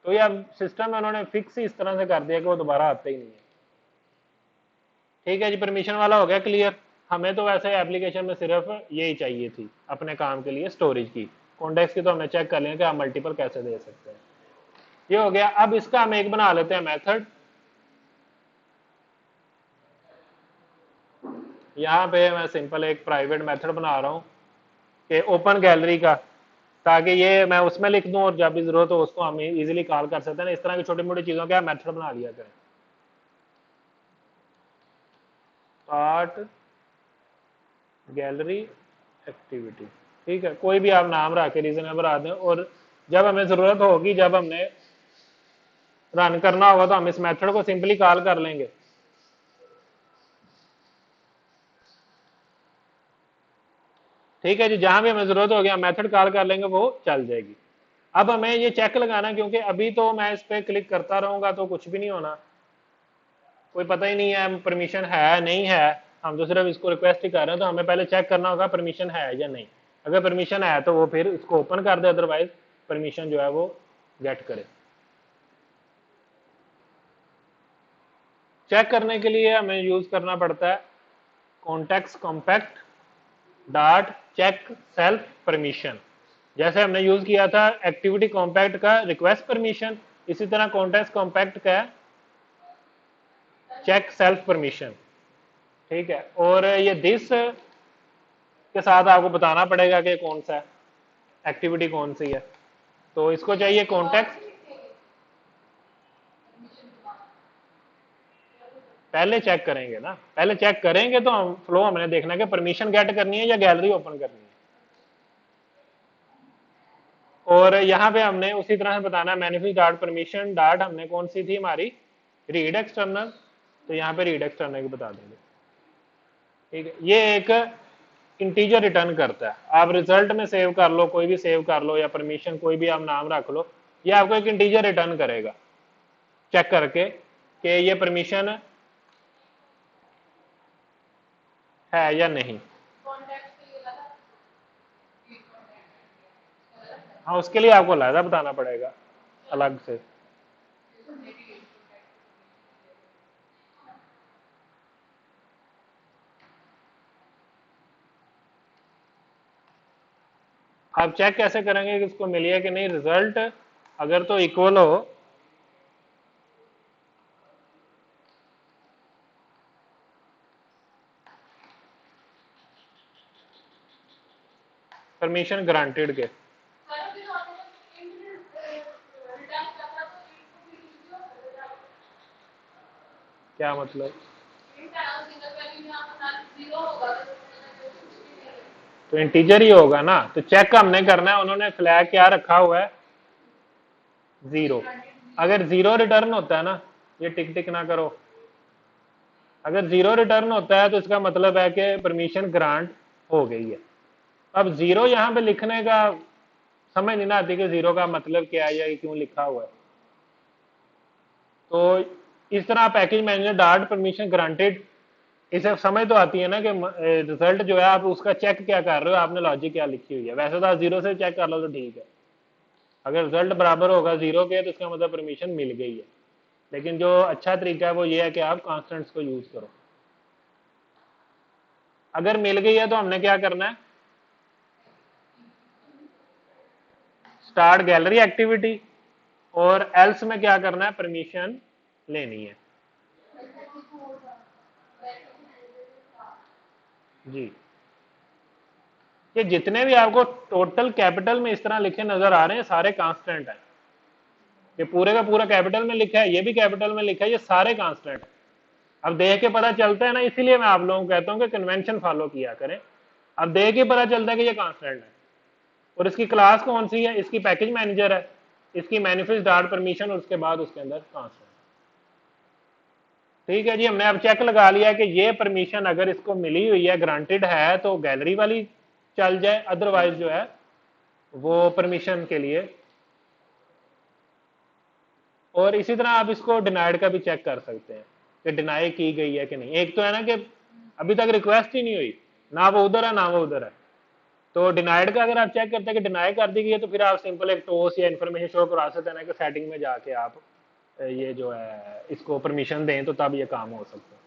तो ये अब सिस्टम में उन्होंने फिक्स ही इस तरह से कर दिया कि वो दोबारा आते ही नहीं है। ठीक है जी, परमिशन वाला हो गया क्लियर। हमें तो वैसे एप्लीकेशन में सिर्फ यही चाहिए थी अपने काम के लिए, स्टोरेज की, कॉन्टेक्स्ट की तो हमने चेक कर लिया कि आप मल्टीपल कैसे दे सकते हैं। ये हो गया। अब इसका हम एक बना लेते हैं मेथड। यहाँ पे मैं सिंपल एक प्राइवेट मेथड बना रहा हूँ कि ओपन गैलरी का, ताकि ये मैं उसमें लिख दूं और जब भी जरूरत हो उसको हम इजीली कॉल कर सकते हैं। इस तरह की छोटी मोटी चीजों के मेथड बना लिया करें। स्टार्ट गैलरी एक्टिविटी, ठीक है, कोई भी आप नाम रख के रीजनेबल आ दें, और जब हमें जरूरत होगी, जब हमने रन करना होगा तो हम इस मेथड को सिंपली कॉल कर लेंगे। ठीक है जी, जहां भी हमें जरूरत होगी हम मेथड कॉल कर लेंगे, वो चल जाएगी। अब हमें ये चेक लगाना, क्योंकि अभी तो मैं इस पर क्लिक करता रहूंगा तो कुछ भी नहीं होना, कोई पता ही नहीं है परमिशन है नहीं है, हम तो सिर्फ इसको रिक्वेस्ट ही कर रहे हैं। तो हमें पहले चेक करना होगा परमिशन है या नहीं। अगर परमिशन है तो वो फिर इसको ओपन कर दे, अदरवाइज परमिशन जो है वो गेट करे। चेक करने के लिए हमें यूज करना पड़ता है context compact dot check self permission. जैसे हमने यूज किया था एक्टिविटी कॉम्पैक्ट का रिक्वेस्ट परमिशन, इसी तरह कॉन्टेक्स्ट कॉम्पैक्ट का चेक सेल्फ परमिशन। ठीक है, और ये दिस के साथ आपको बताना पड़ेगा कि कौन सा एक्टिविटी कौन सी है। तो इसको चाहिए कॉन्टेक्स्ट, पहले चेक करेंगे ना, पहले चेक करेंगे तो हम फ्लो हमने देखना है कि परमिशन गेट करनी है या गैलरी ओपन करनी है। और यहाँ पे हमने उसी तरह से बताना है मैनिफेस्ट डॉट परमिशन डॉट हमने कौन सी थी हमारी रीड एक्सटर्नल, तो यहाँ पे रीड एक्सटर्नल की बता देंगे। ठीक है, ये एक इंटीजर रिटर्न करता है। आप रिजल्ट में सेव कर लो, कोई भी सेव कर लो, या परमिशन कोई भी आप नाम रख लो, ये आपको एक इंटीजर रिटर्न करेगा चेक करके कि ये परमिशन है या नहीं। हाँ, उसके लिए आपको अलग बताना पड़ेगा अलग से। आप चेक कैसे करेंगे कि इसको मिली है कि नहीं रिजल्ट, अगर तो इक्वल हो परमिशन ग्रांटेड के। क्या मतलब? तो इंटीजर ही होगा ना, तो चेक हमने करना है उन्होंने फ्लैग क्या रखा हुआ है, जीरो। अगर जीरो रिटर्न होता है ना, ये टिक टिक ना करो, अगर जीरो रिटर्न होता है तो इसका मतलब है कि परमिशन ग्रांट हो गई है। अब जीरो यहाँ पे लिखने का समझ नहीं ना आती कि जीरो का मतलब क्या है या ये क्यों लिखा हुआ है। तो इस तरह package manager dot permission granted, इसे समझ तो आती है ना कि रिजल्ट जो है आप उसका चेक क्या कर रहे हो, आपने लॉजिक क्या लिखी हुई है। वैसे तो आप जीरो से चेक कर लो तो ठीक है, अगर रिजल्ट बराबर होगा जीरो के तो इसका मतलब परमिशन मिल गई है। लेकिन जो अच्छा तरीका है वो ये है कि आप कॉन्स्टेंट्स को यूज करो। अगर मिल गई है तो हमने क्या करना है, स्टार्ट गैलरी एक्टिविटी, और एल्स में क्या करना है, परमिशन लेनी है। जी, ये जितने भी आपको टोटल कैपिटल में इस तरह लिखे नजर आ रहे हैं सारे कांस्टेंट हैं। ये पूरे का पूरा कैपिटल में लिखा है, ये भी कैपिटल में लिखा है, ये सारे कांस्टेंट। अब देख के पता चलता है ना, इसीलिए मैं आप लोगों को कहता हूं कि कन्वेंशन फॉलो किया करें। अब देख के पता चलता है कि ये कांस्टेंट है, और इसकी क्लास कौन सी है, इसकी पैकेज मैनेजर है, इसकी मैनिफेस्ट डॉट परमिशन, और उसके बाद उसके अंदर कांस्टेंट। ठीक है जी, हमने अब चेक लगा लिया कि ये परमिशन अगर इसको मिली हुई है, ग्रांटेड है, तो गैलरी वाली चल जाए, अदरवाइज जो है वो परमिशन के लिए। और इसी तरह आप इसको डिनाइड का भी चेक कर सकते हैं कि डिनाई की गई है कि नहीं। एक तो है ना कि अभी तक रिक्वेस्ट ही नहीं हुई, ना वो उधर है ना वो उधर है। तो डिनाइड का अगर आप चेक करते हैं कि डिनाई कर दी गई है, तो फिर आप सिंपल एक टोस या इन्फॉर्मेशन शो करा सकते हैं ना कि सेटिंग में जाके आप ये जो है इसको परमिशन दें, तो तब ये काम हो सकता है।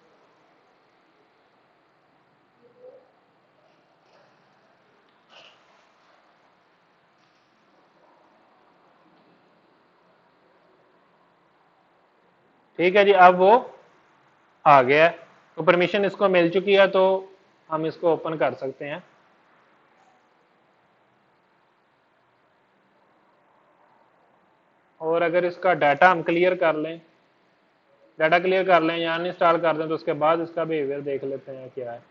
ठीक है जी, अब वो आ गया है, तो परमिशन इसको मिल चुकी है, तो हम इसको ओपन कर सकते हैं। और अगर इसका डाटा हम क्लियर कर लें, डाटा क्लियर कर लें या इंस्टॉल कर दें, तो उसके बाद इसका बिहेवियर देख लेते हैं क्या है।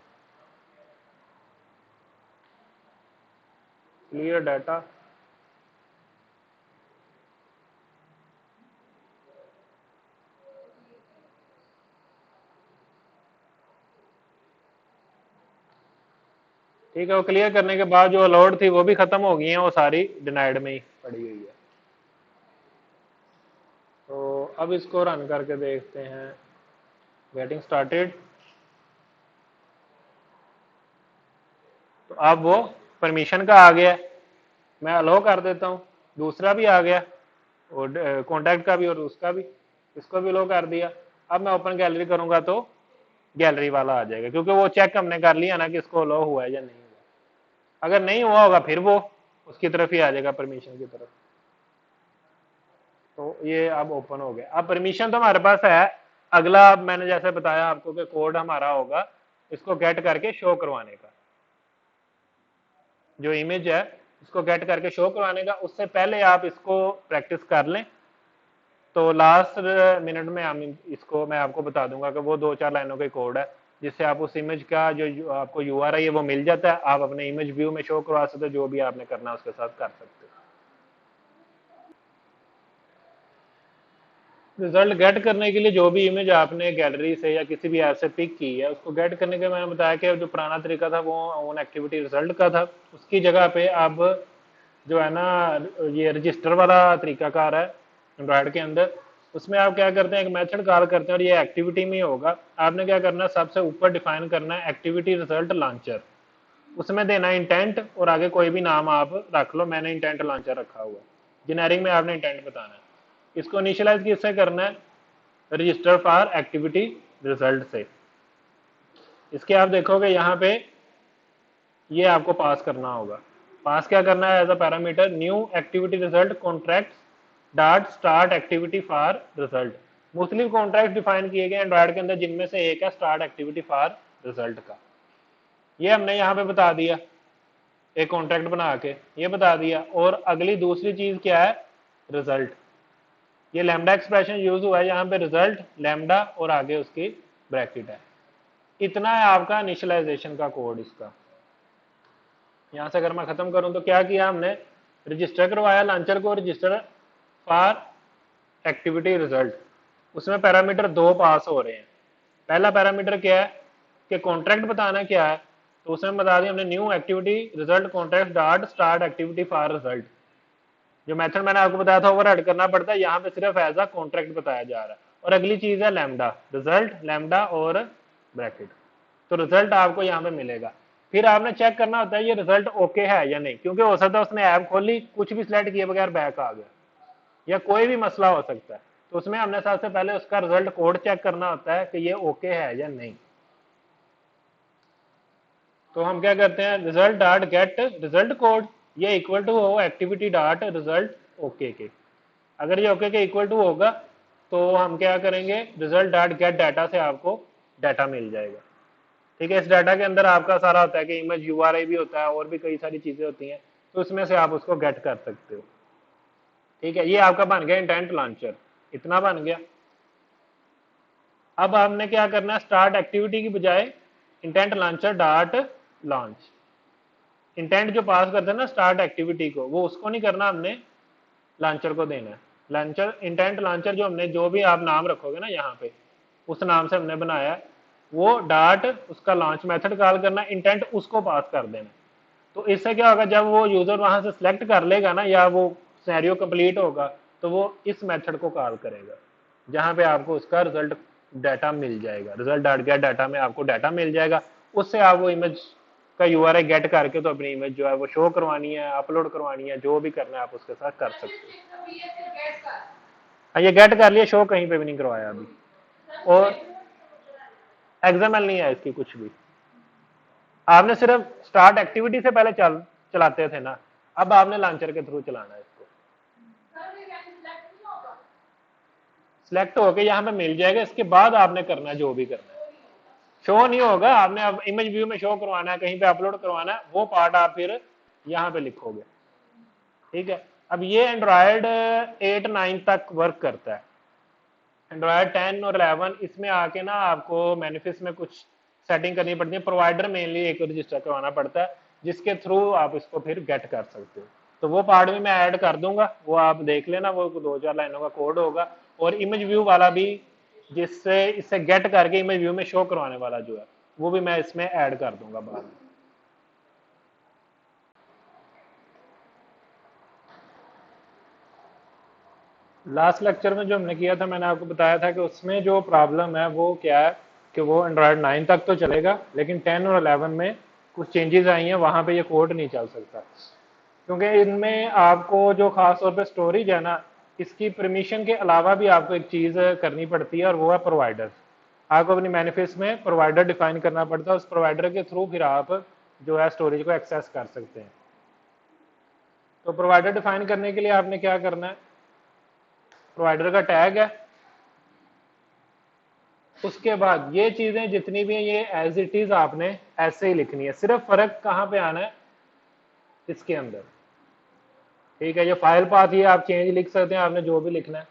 क्लियर डाटा, ठीक है, वो क्लियर करने के बाद जो अलाउड थी वो भी खत्म हो गई है, वो सारी डिनाइड में ही पड़ी हुई है। तो अब इसको रन करके देखते हैं। Getting started. तो अब वो परमिशन का आ गया, मैं अलाउ कर देता हूँ, दूसरा भी आ गया और कॉन्टैक्ट का भी और उसका भी, इसको भी अलाउ कर दिया। अब मैं ओपन गैलरी करूंगा तो गैलरी वाला आ जाएगा, क्योंकि वो चेक हमने कर लिया ना कि इसको अलाउ हुआ है या नहीं हुआ। अगर नहीं हुआ होगा फिर वो उसकी तरफ ही आ जाएगा, परमिशन की तरफ। तो ये अब ओपन हो गया। अब परमिशन तो हमारे पास है। अगला अब मैंने जैसे बताया आपको कि कोड हमारा होगा इसको गेट करके शो करवाने का, जो इमेज है इसको गेट करके शो करवाने का। उससे पहले आप इसको प्रैक्टिस कर लें, तो लास्ट मिनट में हम इसको मैं आपको बता दूंगा कि वो 2-4 लाइनों का कोड है जिससे आप उस इमेज का जो आपको यूआरएल है वो मिल जाता है, आप अपने इमेज व्यू में शो करवा सकते हो, जो भी आपने करना है उसके साथ कर सकते हो। रिजल्ट गेट करने के लिए जो भी इमेज आपने गैलरी से या किसी भी ऐप से पिक की है उसको गेट करने के, मैंने बताया कि जो पुराना तरीका था वो ऑन एक्टिविटी रिजल्ट का था, उसकी जगह पे अब जो है ना ये रजिस्टर वाला तरीकाकार है एंड्रॉयड के अंदर। उसमें आप क्या करते हैं, एक मेथड कॉल करते हैं और ये एक्टिविटी में होगा। आपने क्या करना है, सबसे ऊपर डिफाइन करना है एक्टिविटी रिजल्ट लॉन्चर, उसमें देना है इंटेंट और आगे कोई भी नाम आप रख लो, मैंने इंटेंट लॉन्चर रखा हुआ है। जेनेरिक में आपने इंटेंट बताना है। इसको इनिशियलाइज किससे करना है, रजिस्टर फॉर एक्टिविटी रिजल्ट से। इसके आप देखोगे यहाँ पे ये आपको पास करना होगा। पास क्या करना है, as a parameter new activity result contract dot start activity for result. मुख्तलिफ कॉन्ट्रैक्ट डिफाइन किए गए एंड्रॉयड के अंदर, जिनमें से एक है स्टार्ट एक्टिविटी फॉर रिजल्ट का। ये हमने यहाँ पे बता दिया, एक कॉन्ट्रैक्ट बना के ये बता दिया। और अगली दूसरी चीज क्या है, रिजल्ट। ये लैम्डा एक्सप्रेशन यूज हुआ है यहाँ पे, रिजल्ट लैम्डा और आगे उसकी ब्रैकेट है। इतना है आपका इनिशियलाइजेशन का कोड इसका। यहां से अगर मैं खत्म करूं तो क्या किया हमने, रजिस्टर करवाया लॉन्चर को, रजिस्टर फॉर एक्टिविटी रिजल्ट। उसमें पैरामीटर 2 पास हो रहे हैं। पहला पैरामीटर क्या है कि कॉन्ट्रैक्ट बताना क्या है, तो उसमें बता दिया हमने new activity result contract dot start activity for result. जो मेथड मैंने आपको बताया था ओवरहेड करना पड़ता है, यहाँ पे सिर्फ एज अ कॉन्ट्रैक्ट बताया जा रहा है। और अगली चीज है लैम्डा, रिजल्ट लैम्डा और ब्रैकेट। तो रिजल्ट आपको यहाँ पे मिलेगा। फिर आपने चेक करना होता है ये रिजल्ट ओके है या नहीं, क्योंकि हो सकता है उसने ऐप खोली कुछ भी सिलेक्ट किए बगैर बैक आ गया, या कोई भी मसला हो सकता है। तो उसमें हमने सबसे पहले उसका रिजल्ट कोड चेक करना होता है कि ये ओके है या नहीं। तो हम क्या करते हैं, result dot get result code, ये इक्वल टू हो एक्टिविटी डॉट रिजल्ट ओके के। अगर ये ओके के इक्वल टू होगा तो हम क्या करेंगे, रिजल्ट डॉट गेट डाटा से आपको डाटा मिल जाएगा। ठीक है, इस डाटा के अंदर आपका सारा होता है कि इमेज यूआरआई भी होता है और भी कई सारी चीजें होती हैं, तो उसमें से आप उसको गेट कर सकते हो। ठीक है, ये आपका बन गया इंटेंट लॉन्चर, इतना बन गया। अब हमने क्या करना है, स्टार्ट एक्टिविटी की बजाय intent launcher dot launch. Intent जो पास करते हैं ना स्टार्ट एक्टिविटी को, वो उसको नहीं करना, हमने लॉन्चर को देना है। लॉन्चर इंटेंट लॉन्चर जो हमने जो भी आप नाम रखोगे ना यहाँ पे, उस नाम से हमने बनाया, वो डॉट उसका लॉन्च मेथड कॉल करना, इंटेंट उसको पास कर देना। तो इससे क्या होगा, जब वो यूजर वहां से सिलेक्ट कर लेगा ना या वो सिनेरियो कंप्लीट होगा, तो वो इस मेथड को कॉल करेगा, जहां पे आपको उसका रिजल्ट डाटा मिल जाएगा। रिजल्ट डॉट गेट डाटा में आपको डाटा मिल जाएगा, उससे आप वो इमेज का यूआरएल गेट करके तो अपनी इमेज जो है वो शो करवानी है, अपलोड करवानी है, जो भी करना है आप उसके साथ कर सकते हो। हाँ, ये गेट कर लिया, शो कहीं पे भी नहीं करवाया अभी। और एग्जामल नहीं है इसकी कुछ भी, आपने सिर्फ स्टार्ट एक्टिविटी से पहले चलाते थे ना, अब आपने लॉन्चर के थ्रू चलाना है इसको। सिलेक्ट होके यहाँ पे मिल जाएगा। इसके बाद आपने करना है जो भी करना है, शो नहीं होगा। आपने अब इमेज व्यू में शो करवाना है, कहीं पे अपलोड करवाना है, वो पार्ट आप फिर यहाँ पे लिखोगे। ठीक है, अब ये एंड्रॉयड 8 9 तक वर्क करता है। एंड्रॉयड 10 और 11 इसमें आके ना आपको मैनिफेस्ट में कुछ सेटिंग करनी पड़ती है। प्रोवाइडर मेनली एक रजिस्टर करवाना पड़ता है, जिसके थ्रू आप इसको फिर गेट कर सकते हो। तो वो पार्ट भी मैं ऐड कर दूंगा, वो आप देख लेना, वो 2-4 लाइनों का कोड होगा। और इमेज व्यू वाला भी, जिससे इससे गेट करके इमेज व्यू में शो करवाने वाला जो है, वो भी मैं इसमें ऐड कर दूंगा बाद में। लास्ट लेक्चर में जो हमने किया था, मैंने आपको बताया था कि उसमें जो प्रॉब्लम है वो क्या है कि वो एंड्रॉयड 9 तक तो चलेगा, लेकिन 10 और 11 में कुछ चेंजेस आई हैं, वहां पे ये कोड नहीं चल सकता। क्योंकि इनमें आपको जो खास तौर पे स्टोरेज है ना, इसकी परमिशन के अलावा भी आपको एक चीज़ करनी पड़ती है, और वो है प्रोवाइडर। आपको अपनी मैनिफेस्ट में प्रोवाइडर डिफाइन करना पड़ता है, उस प्रोवाइडर के थ्रू फिर आप जो है स्टोरेज को एक्सेस कर सकते हैं। तो प्रोवाइडर डिफाइन करने के लिए आपने क्या करना है, प्रोवाइडर का टैग है, उसके बाद ये चीजें जितनी भी हैं ये एज इट इज आपने ऐसे ही लिखनी है। सिर्फ फर्क कहां पे आना है, इसके अंदर। ठीक है, ये फाइल पाथ ये आप चेंज लिख सकते हैं, आपने जो भी लिखना है।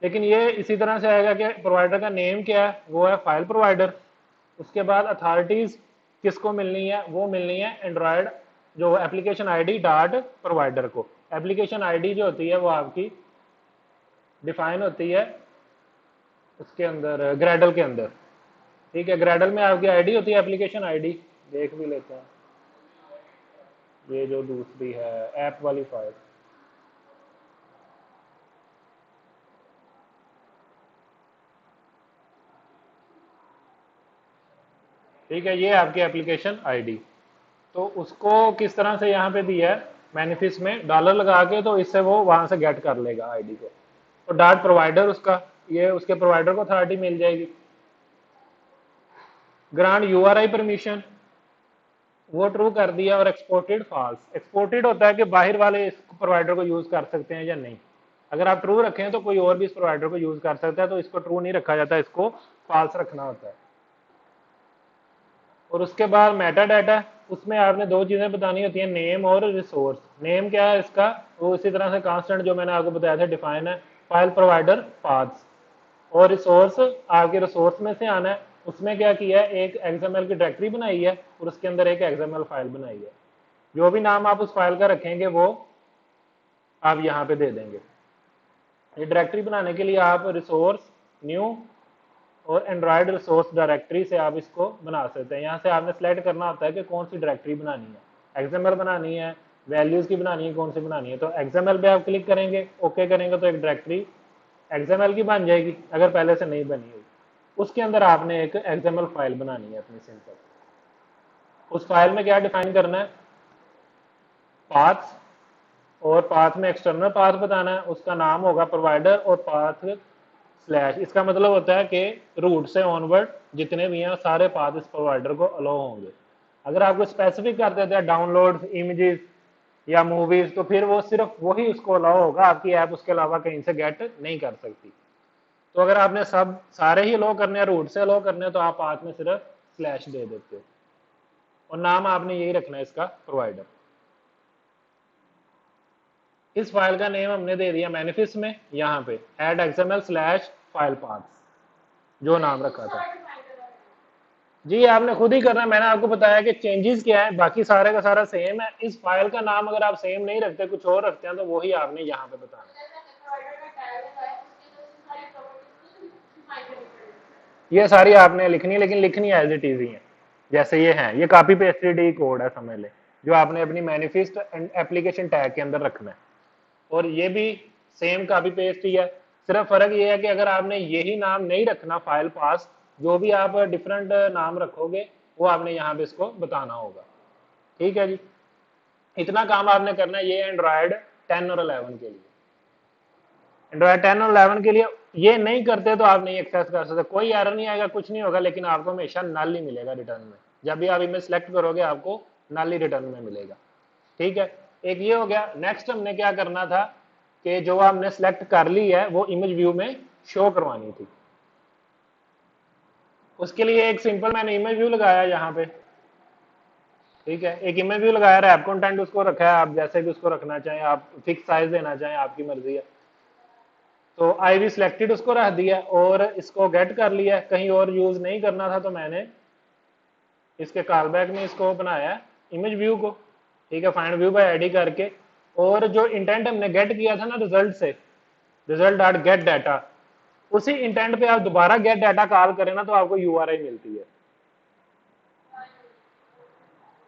लेकिन ये इसी तरह से आएगा कि प्रोवाइडर का नेम क्या है, वो है फाइल प्रोवाइडर। उसके बाद अथॉरिटीज किसको मिलनी है, वो मिलनी है एंड्रॉयड जो एप्लीकेशन आईडी डॉट प्रोवाइडर को। एप्लीकेशन आईडी जो होती है वो आपकी डिफाइन होती है उसके अंदर, ग्रेडल के अंदर। ठीक है, ग्रेडल में आपकी आईडी होती है, एप्लीकेशन आईडी। देख भी लेते हैं, ये जो दूसरी है ऐप वाली फाइल। ठीक है, ये आपकी एप्लीकेशन आईडी। तो उसको किस तरह से यहाँ पे दिया है मैनिफेस्ट में डॉलर लगा के, तो इससे वो वहां से गेट कर लेगा आईडी को। तो डॉट प्रोवाइडर उसका, ये उसके प्रोवाइडर को अथॉरिटी मिल जाएगी। ग्रांट यूआरआई परमिशन, वो ट्रू कर दिया। और एक्सपोर्टेड फॉल्स, एक्सपोर्टेड होता है कि बाहर वाले इस प्रोवाइडर को यूज कर सकते हैं या नहीं। अगर आप ट्रू रखें तो कोई और भी इस प्रोवाइडर को यूज कर सकता है, तो इसको ट्रू नहीं रखा जाता, इसको फॉल्स रखना होता है। और उसके बाद मेटा डाटा, उसमें आपने दो चीजें बतानी होती है, नेम और रिसोर्स। नेम क्या है इसका, वो इसी तरह से कांस्टेंट जो मैंने आपको बताया था डिफाइन है, फाइल प्रोवाइडर पाथ्स। और रिसोर्स आपके रिसोर्स में से आना है। उसमें क्या किया है, एक एक्सएमएल की डायरेक्टरी बनाई है और उसके अंदर एक एक्सएमएल फाइल बनाई है। जो भी नाम आप उस फाइल का रखेंगे वो आप यहाँ पे दे देंगे। ये डायरेक्टरी बनाने के लिए आप रिसोर्स न्यू और एंड्रॉयड रिसोर्स डायरेक्टरी से आप इसको बना सकते हैं। यहाँ से आपने सेलेक्ट करना होता है कि कौन सी डायरेक्टरी बनानी है, एक्सएमएल बनानी है, वैल्यूज की बनानी है, कौन सी बनानी है। तो एक्सएमएल पे आप क्लिक करेंगे, ओके करेंगे, तो एक डायरेक्टरी एक्सएमएल की बन जाएगी अगर पहले से नहीं बनी हुई। उसके अंदर आपने एक एक्सएमएल फाइल बनानी है अपनी सिंपल। उस फाइल में क्या डिफाइन करना है, पाथ्स, और पाथ में एक्सटर्नल पाथ बताना है, उसका नाम होगा प्रोवाइडर, और पाथ स्लैश, इसका मतलब होता है कि रूट से ऑनवर्ड जितने भी हैं सारे पाथ इस प्रोवाइडर को अलाउ होंगे। अगर आपको स्पेसिफिक कर देते हैं डाउनलोड इमेजेस या मूवीज, तो फिर वो सिर्फ वही उसको अलाउ होगा, आपकी ऐप उसके अलावा कहीं से गेट नहीं कर सकती। तो अगर आपने सब सारे ही अलाउ करने हैं, रूट से अलाउ करने हैं, तो आप पाथ में सिर्फ स्लैश दे देते हो, और नाम आपने यही रखना है इसका, प्रोवाइडर। इस फाइल का नेम हमने दे दिया मैनिफेस्ट में, यहाँ पे add XML slash file paths जो नाम रखा था। जी आपने खुद ही करना है, मैंने आपको बताया कि चेंजेस क्या है, बाकी सारे का सारा सेम है। इस फाइल का नाम अगर आप सेम नहीं रखते, कुछ और रखते हैं, तो वही आपने यहाँ पे बताना है। ये सारी आपने लिखनी है, लेकिन लिखनी एज इट इज ही है जैसे ये है। ये कॉपी पेस्टेड ही कोड है, समझ ले, जो आपने अपनी मैनिफेस्ट एप्लीकेशन टैग के अंदर रखना है। और ये भी सेम कॉपी पेस्ट ही है। सिर्फ फर्क ये है कि अगर आपने यही नाम नहीं रखना फाइल पास, जो भी आप डिफरेंट नाम रखोगे वो आपने यहाँ पे इसको बताना होगा। ठीक है जी, इतना काम आपने करना है। ये एंड्रॉयड 10 और 11 के लिए। एंड्रॉयड 10 और 11 के लिए ये नहीं करते तो आप नहीं एक्सेस कर सकते, कोई एरर नहीं आएगा, कुछ नहीं होगा, लेकिन आपको हमेशा नल ही मिलेगा रिटर्न में। जब भी आप इमेज सेलेक्ट करोगे आपको नल ही रिटर्न में मिलेगा। ठीक है, एक ये हो गया। नेक्स्ट हमने क्या करना था, कि जो हमने सेलेक्ट कर ली है वो इमेज व्यू में शो करवानी थी। उसके लिए एक सिंपल मैंने इमेज व्यू लगाया यहाँ पे, ठीक है, एक इमेज व्यू लगाया, रैप कंटेंट उसको रखा है, आप जैसे भी उसको रखना चाहें, आप फिक्स साइज देना चाहें, आपकी मर्जी है। तो आई वी सिलेक्टेड उसको रख दिया और इसको गेट कर लिया, कहीं और यूज नहीं करना था तो मैंने इसके कॉलबैक में इसको बनाया इमेज व्यू को, ठीक है, फाइंड व्यू बाय आईडी करके। और जो इंटेंट हमने गेट किया था ना रिजल्ट से, रिजल्ट डॉट गेट डाटा, उसी इंटेंट पे आप दोबारा गेट डाटा कॉल करें ना तो आपको यूआरआई मिलती है।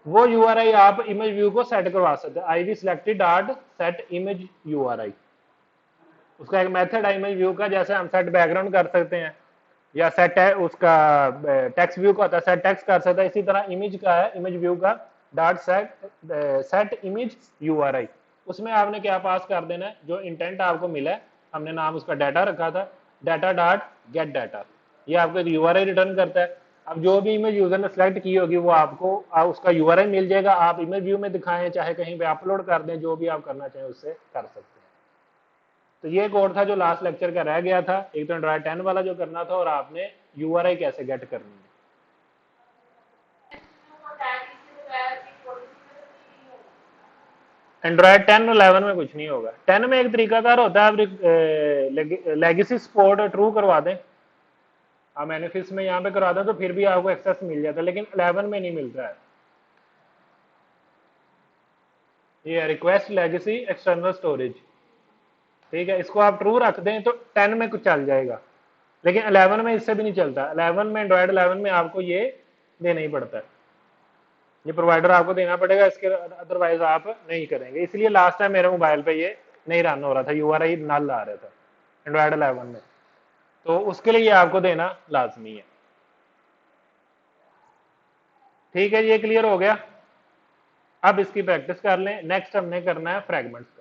वो यूआरआई आप इमेज व्यू को सेट करवा सकते हैं, I V selected dot set image URI. उसका एक मेथड है इमेज व्यू का, जैसे हम सेट बैकग्राउंड कर सकते हैं या सेट है उसका टेक्स्ट व्यू का होता है सेट टेक्स्ट कर सकता है, इसी तरह इमेज का है इमेज व्यू का डॉट सेट इमेज यूआरआई। उसमें आपने क्या पास कर देना है, जो इंटेंट आपको मिला है, हमने नाम उसका डाटा रखा था, डाटा डॉट गेट डाटा, ये आपको एक यूआरआई रिटर्न करता है। अब जो भी इमेज यूजर ने सेलेक्ट की होगी वो आपको उसका यूआरआई मिल जाएगा, आप इमेज व्यू में दिखाएं चाहे कहीं पे अपलोड कर दें, जो भी आप करना चाहें उससे कर सकते हैं। तो ये कोड था जो लास्ट लेक्चर का रह गया था, एक तो एंड्रॉइड 10 वाला जो करना था और आपने यूआरआई कैसे गेट करनी है। एंड्रॉइड 10 और 11 में कुछ नहीं होगा। 10 में एक तरीकाकार होता है, आप लेगेसी सपोर्ट ट्रू करवा दें, आप मैनिफेस्ट में यहाँ पे करवा दें तो फिर भी आपको एक्सेस मिल जाता है, लेकिन 11 में नहीं मिलता है। ये रिक्वेस्ट लेगेसी एक्सटर्नल स्टोरेज, ठीक है, इसको आप ट्रू रख दें तो 10 में कुछ चल जाएगा, लेकिन 11 में इससे भी नहीं चलता। 11 में एंड्रॉइड 11 में आपको ये देना ही पड़ता है, ये प्रोवाइडर आपको देना पड़ेगा, इसके अदरवाइज आप नहीं करेंगे। इसलिए लास्ट टाइम मेरे मोबाइल पे ये नहीं रन हो रहा था, यूआरआई नल आ रहा था एंड्रॉइड 11 में, तो उसके लिए ये आपको देना लाजमी है। ठीक है, ये क्लियर हो गया। अब इसकी प्रैक्टिस कर लें। नेक्स्ट हमने करना है फ्रैगमेंट्स का।